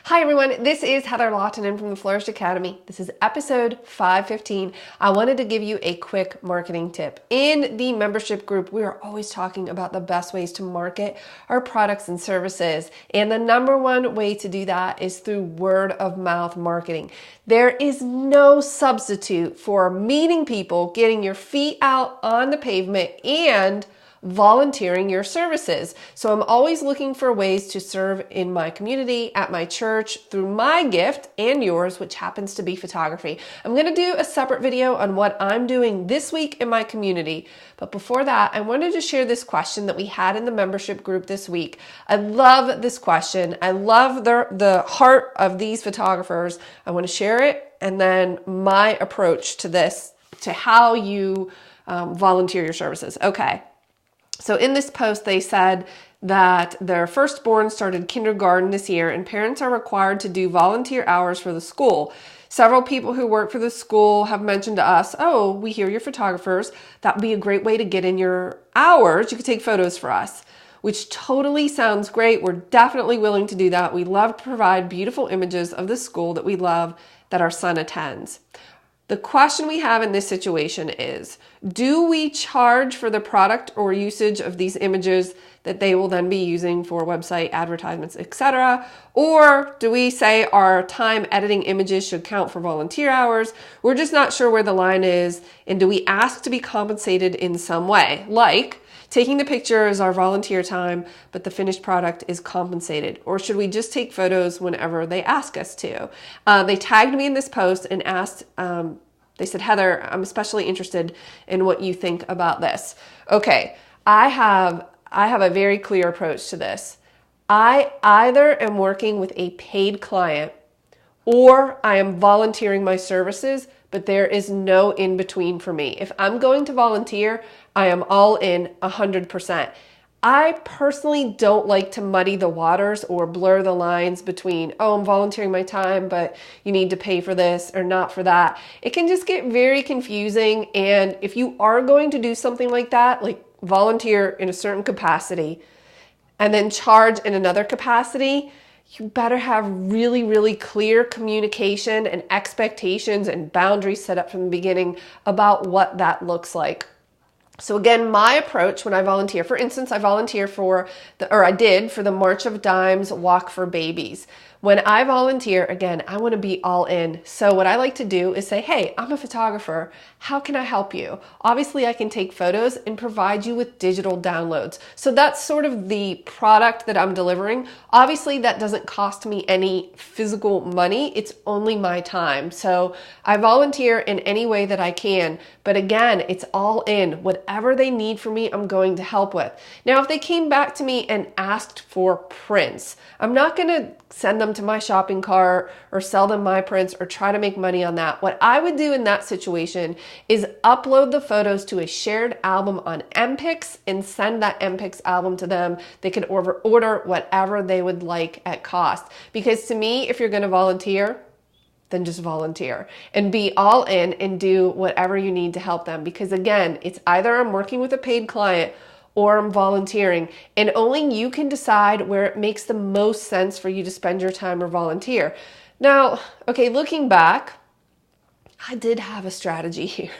Hi everyone, this is Heather Lawton from the Flourish.Academy. This is episode 515. I wanted to give you a quick marketing tip. In the membership group, we are always talking about the best ways to market our products and services. And the number one way to do that is through word of mouth marketing. There is no substitute for meeting people, getting your feet out on the pavement, and volunteering your services. So I'm always looking for ways to serve in my community, at my church, through my gift and yours, which happens to be photography. I'm going to do a separate video on what I'm doing this week in my community. But before that, I wanted to share this question that we had in the membership group this week. I love this question. I love the heart of these photographers. I want to share it, and then my approach to this, to how you volunteer your services. Okay. So in this post, they said that their firstborn started kindergarten this year and parents are required to do volunteer hours for the school. Several people who work for the school have mentioned to us, oh, we hear you're photographers. That would be a great way to get in your hours. You could take photos for us, which totally sounds great. We're definitely willing to do that. We love to provide beautiful images of the school that we love that our son attends. The question we have in this situation is, do we charge for the product or usage of these images that they will then be using for website advertisements, etc.? Or do we say our time editing images should count for volunteer hours? We're just not sure where the line is. And do we ask to be compensated in some way? Like, taking the picture is our volunteer time, but the finished product is compensated. Or should we just take photos whenever they ask us to? They tagged me in this post and asked, they said, Heather, I'm especially interested in what you think about this. Okay, I have a very clear approach to this. I either am working with a paid client or I am volunteering my services, but there is no in between for me. If I'm going to volunteer, I am all in 100%. I personally don't like to muddy the waters or blur the lines between, oh, I'm volunteering my time, but you need to pay for this or not for that. It can just get very confusing. And if you are going to do something like that, like volunteer in a certain capacity and then charge in another capacity, you better have really, really clear communication and expectations and boundaries set up from the beginning about what that looks like. So again, my approach when I volunteer, for instance, I did for the March of Dimes Walk for Babies. When I volunteer, again, I want to be all in. So what I like to do is say, hey, I'm a photographer. How can I help you? Obviously, I can take photos and provide you with digital downloads. So that's sort of the product that I'm delivering. Obviously, that doesn't cost me any physical money. It's only my time. So I volunteer in any way that I can. But again, it's all in. Whatever they need from me, I'm going to help with. Now, if they came back to me and asked for prints, I'm not going to send them to my shopping cart or sell them my prints or try to make money on that. What I would do in that situation is upload the photos to a shared album on MPix and send that MPix album to them. They can order whatever they would like at cost. Because to me, if you're going to volunteer, then just volunteer and be all in and do whatever you need to help them. Because again, it's either I'm working with a paid client or I'm volunteering, and only you can decide where it makes the most sense for you to spend your time or volunteer. Now, okay, looking back, I did have a strategy here,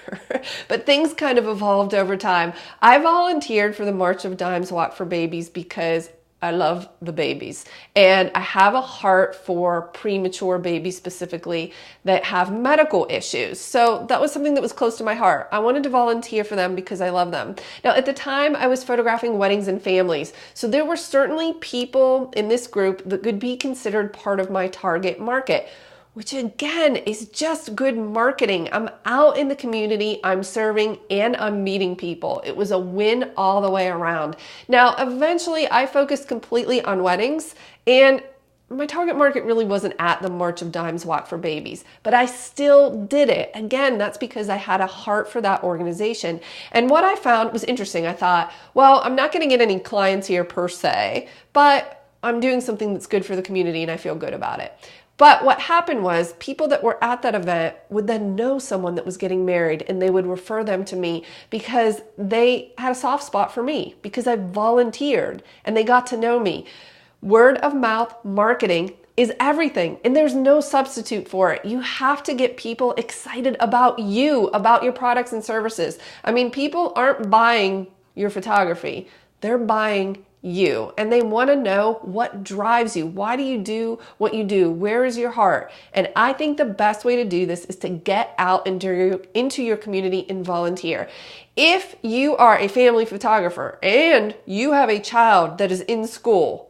but things kind of evolved over time. I volunteered for the March of Dimes Walk for Babies because I love the babies, and I have a heart for premature babies specifically that have medical issues. So that was something that was close to my heart. I wanted to volunteer for them because I love them. Now, at the time, I was photographing weddings and families. So there were certainly people in this group that could be considered part of my target market, which again is just good marketing. I'm out in the community, I'm serving, and I'm meeting people. It was a win all the way around. Now, eventually I focused completely on weddings, and my target market really wasn't at the March of Dimes Walk for Babies, but I still did it. Again, that's because I had a heart for that organization. And what I found was interesting. I thought, well, I'm not going to get any clients here per se, but I'm doing something that's good for the community and I feel good about it. But what happened was people that were at that event would then know someone that was getting married and they would refer them to me because they had a soft spot for me because I volunteered and they got to know me. Word of mouth marketing is everything, and there's no substitute for it. You have to get people excited about you, about your products and services. I mean, people aren't buying your photography, they're buying you, and they want to know what drives you. Why do you do what you do? Where is your heart? And I think the best way to do this is to get out into your community and volunteer. If you are a family photographer and you have a child that is in school,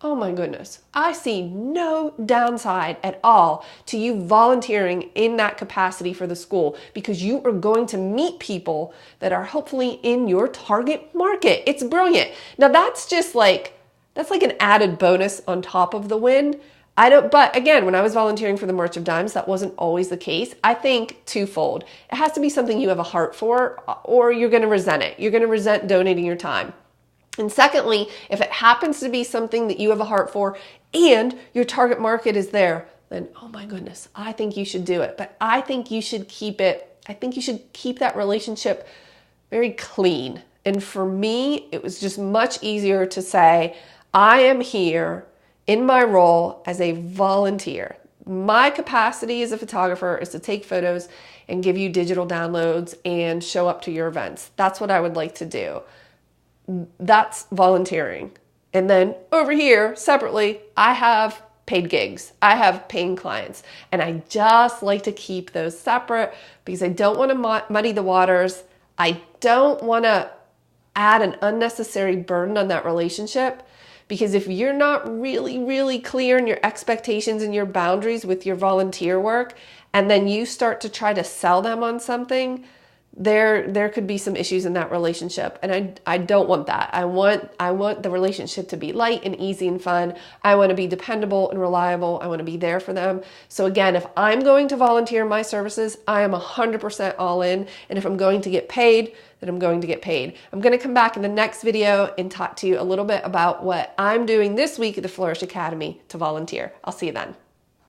oh my goodness, I see no downside at all to you volunteering in that capacity for the school, because you are going to meet people that are hopefully in your target market. It's brilliant. Now that's like an added bonus on top of the win. But again, when I was volunteering for the March of Dimes, that wasn't always the case. I think twofold. It has to be something you have a heart for, or you're going to resent it. You're going to resent donating your time. And secondly, if it happens to be something that you have a heart for and your target market is there, then oh my goodness, I think you should do it. But I think you should keep that relationship very clean. And for me, it was just much easier to say, I am here in my role as a volunteer. My capacity as a photographer is to take photos and give you digital downloads and show up to your events. That's what I would like to do. That's volunteering. And then over here, separately, I have paid gigs. I have paying clients. And I just like to keep those separate because I don't want to muddy the waters. I don't want to add an unnecessary burden on that relationship, because if you're not really, really clear in your expectations and your boundaries with your volunteer work, and then you start to try to sell them on something, there could be some issues in that relationship. And I don't want that. I want the relationship to be light and easy and fun. I want to be dependable and reliable. I want to be there for them. So again, if I'm going to volunteer my services, I am 100% all in. And if I'm going to get paid, then I'm going to get paid. I'm going to come back in the next video and talk to you a little bit about what I'm doing this week at the Flourish Academy to volunteer. I'll see you then.